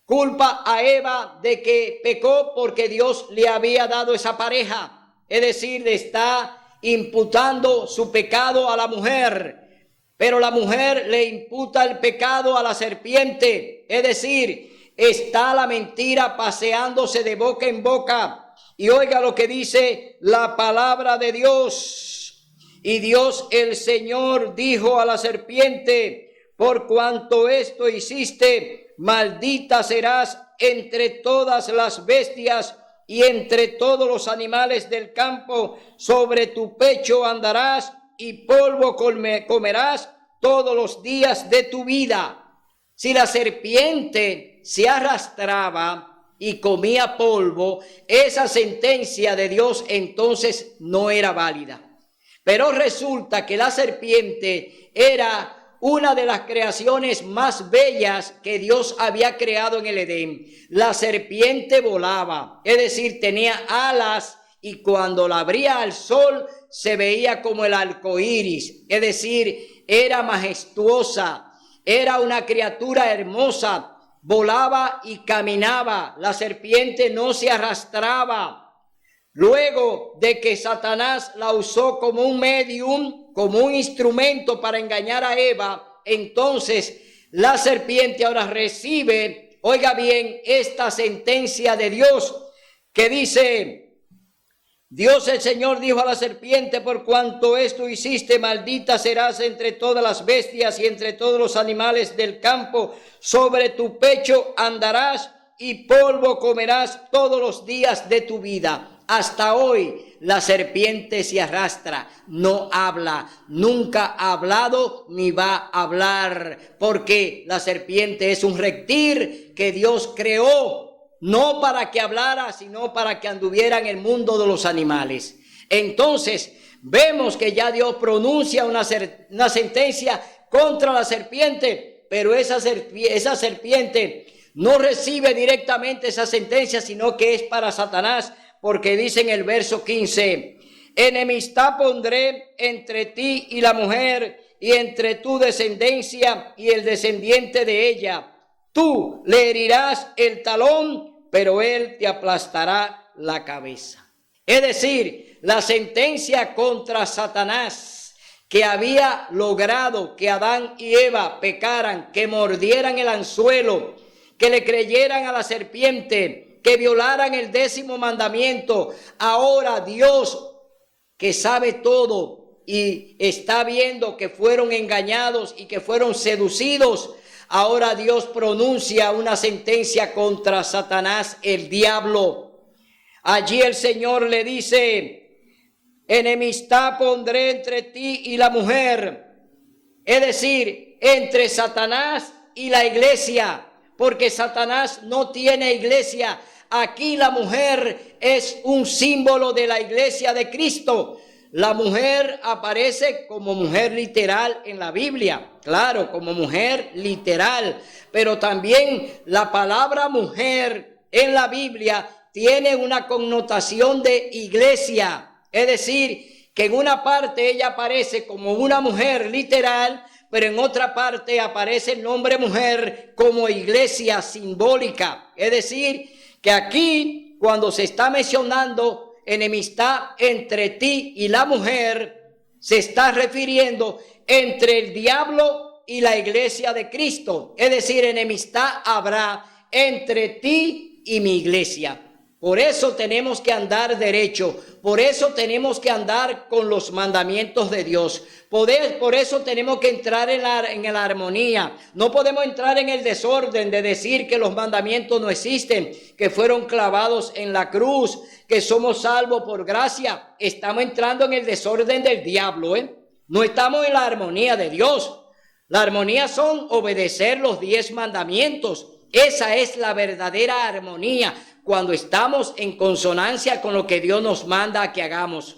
culpa a Eva de que pecó porque Dios le había dado esa pareja. Es decir, le está imputando su pecado a la mujer. Pero la mujer le imputa el pecado a la serpiente. Es decir, está la mentira paseándose de boca en boca. Y oiga lo que dice la palabra de Dios. Y Dios el Señor dijo a la serpiente, por cuanto esto hiciste, maldita serás entre todas las bestias y entre todos los animales del campo. Sobre tu pecho andarás y polvo comerás todos los días de tu vida. Si la serpiente se arrastraba y comía polvo, esa sentencia de Dios entonces no era válida. Pero resulta que la serpiente era una de las creaciones más bellas que Dios había creado en el Edén. La serpiente volaba, es decir, tenía alas y cuando la abría al sol se veía como el arco iris, es decir, era majestuosa, era una criatura hermosa, volaba y caminaba, la serpiente no se arrastraba. Luego de que Satanás la usó como un medium, como un instrumento para engañar a Eva, entonces la serpiente ahora recibe, oiga bien, esta sentencia de Dios que dice, Dios el Señor dijo a la serpiente, por cuanto esto hiciste, maldita serás entre todas las bestias y entre todos los animales del campo, sobre tu pecho andarás y polvo comerás todos los días de tu vida. Hasta hoy la serpiente se arrastra, no habla, nunca ha hablado ni va a hablar, porque la serpiente es un reptil que Dios creó, no para que hablara, sino para que anduviera en el mundo de los animales. Entonces vemos que ya Dios pronuncia una sentencia contra la serpiente, pero esa serpiente no recibe directamente esa sentencia, sino que es para Satanás, porque dice en el verso 15, enemistad pondré entre ti y la mujer, y entre tu descendencia y el descendiente de ella. Tú le herirás el talón, pero él te aplastará la cabeza. Es decir, la sentencia contra Satanás, que había logrado que Adán y Eva pecaran, que mordieran el anzuelo, que le creyeran a la serpiente, que violaran el 10º mandamiento. Ahora Dios, que sabe todo y está viendo que fueron engañados y que fueron seducidos, ahora Dios pronuncia una sentencia contra Satanás, el diablo. Allí el Señor le dice, enemistad pondré entre ti y la mujer. Es decir, entre Satanás y la iglesia, porque Satanás no tiene iglesia. Aquí la mujer es un símbolo de la iglesia de Cristo. La mujer aparece como mujer literal en la Biblia, claro, como mujer literal, pero también la palabra mujer en la Biblia tiene una connotación de iglesia, es decir, que en una parte ella aparece como una mujer literal, pero en otra parte aparece el nombre mujer como iglesia simbólica. Es decir, que aquí cuando se está mencionando enemistad entre ti y la mujer, se está refiriendo entre el diablo y la iglesia de Cristo. Es decir, enemistad habrá entre ti y mi iglesia. Por eso tenemos que andar derecho, por eso tenemos que andar con los mandamientos de Dios, por eso tenemos que entrar en la armonía. No podemos entrar en el desorden de decir que los mandamientos no existen, que fueron clavados en la cruz, que somos salvos por gracia. Estamos entrando en el desorden del diablo, No estamos en la armonía de Dios. La armonía son obedecer los 10 mandamientos. Esa es la verdadera armonía, cuando estamos en consonancia con lo que Dios nos manda que hagamos.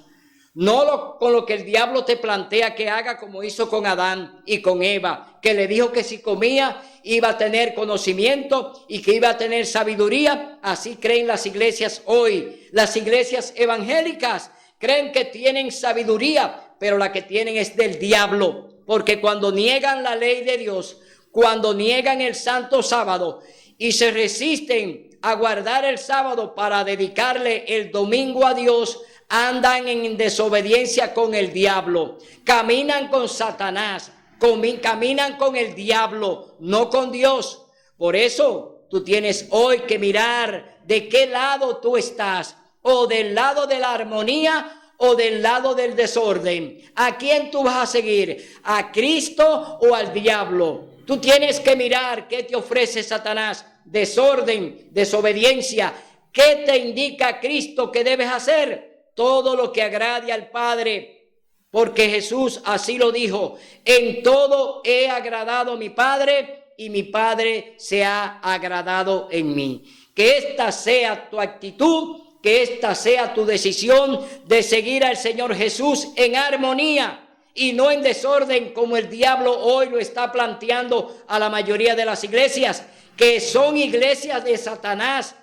No con lo que el diablo te plantea que haga, como hizo con Adán y con Eva, que le dijo que si comía iba a tener conocimiento y que iba a tener sabiduría. Así creen las iglesias hoy. Las iglesias evangélicas creen que tienen sabiduría, pero la que tienen es del diablo, porque cuando niegan la ley de Dios, cuando niegan el santo sábado y se resisten a guardar el sábado para dedicarle el domingo a Dios, andan en desobediencia con el diablo, caminan con Satanás, caminan con el diablo, no con Dios. Por eso tú tienes hoy que mirar de qué lado tú estás, o del lado de la armonía o del lado del desorden. ¿A quién tú vas a seguir? ¿A Cristo o al diablo? Tú tienes que mirar qué te ofrece Satanás. Desorden, desobediencia. ¿Qué te indica Cristo que debes hacer? Todo lo que agrade al Padre, porque Jesús así lo dijo: en todo he agradado a mi Padre y mi Padre se ha agradado en mí. Que esta sea tu actitud, que esta sea tu decisión de seguir al Señor Jesús en armonía y no en desorden, como el diablo hoy lo está planteando a la mayoría de las iglesias, que son iglesias de Satanás,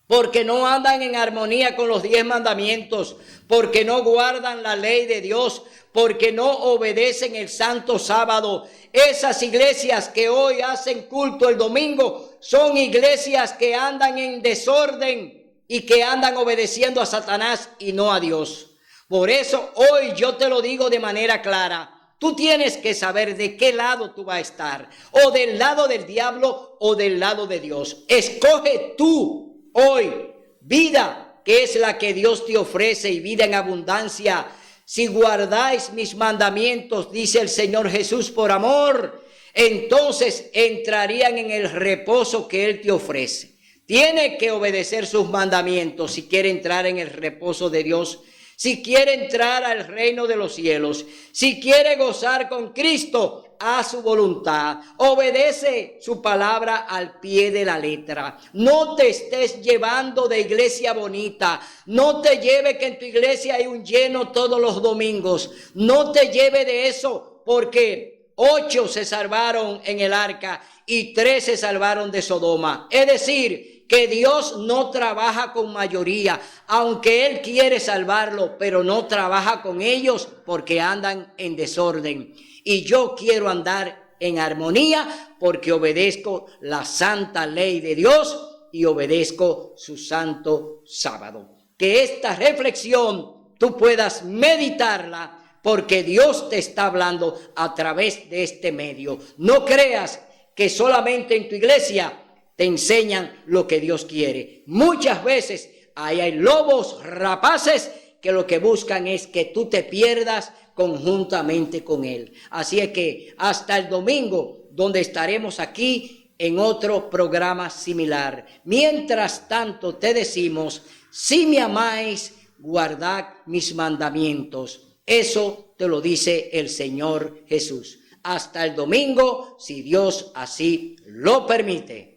porque no andan en armonía con los 10 mandamientos, porque no guardan la ley de Dios, porque no obedecen el santo sábado. Esas iglesias que hoy hacen culto el domingo son iglesias que andan en desorden y que andan obedeciendo a Satanás y no a Dios. Por eso hoy yo te lo digo de manera clara. Tú tienes que saber de qué lado tú vas a estar, o del lado del diablo o del lado de Dios. Escoge tú hoy vida, que es la que Dios te ofrece, y vida en abundancia. Si guardáis mis mandamientos, dice el Señor Jesús, por amor, entonces entrarían en el reposo que Él te ofrece. Tiene que obedecer sus mandamientos si quiere entrar en el reposo de Dios, si quiere entrar al reino de los cielos, si quiere gozar con Cristo a su voluntad. Obedece su palabra al pie de la letra. No te estés llevando de iglesia bonita. No te lleve que en tu iglesia hay un lleno todos los domingos. No te lleve de eso, porque 8 se salvaron en el arca y 3 se salvaron de Sodoma. Es decir, que Dios no trabaja con mayoría, aunque Él quiere salvarlo, pero no trabaja con ellos porque andan en desorden. Y yo quiero andar en armonía porque obedezco la santa ley de Dios y obedezco su santo sábado. Que esta reflexión tú puedas meditarla, porque Dios te está hablando a través de este medio. No creas que solamente en tu iglesia te enseñan lo que Dios quiere. Muchas veces ahí hay lobos rapaces que lo que buscan es que tú te pierdas conjuntamente con Él. Así es que hasta el domingo, donde estaremos aquí en otro programa similar. Mientras tanto te decimos, si me amáis, guardad mis mandamientos. Eso te lo dice el Señor Jesús. Hasta el domingo, si Dios así lo permite.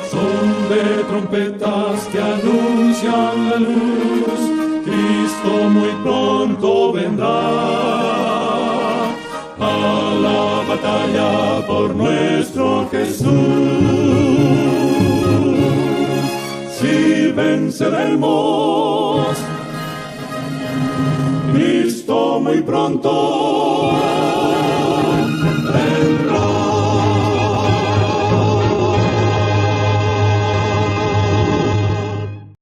Son de trompetas que anuncian la luz, Cristo muy pronto vendrá a la batalla por nuestro Jesús. Si venceremos, Cristo muy pronto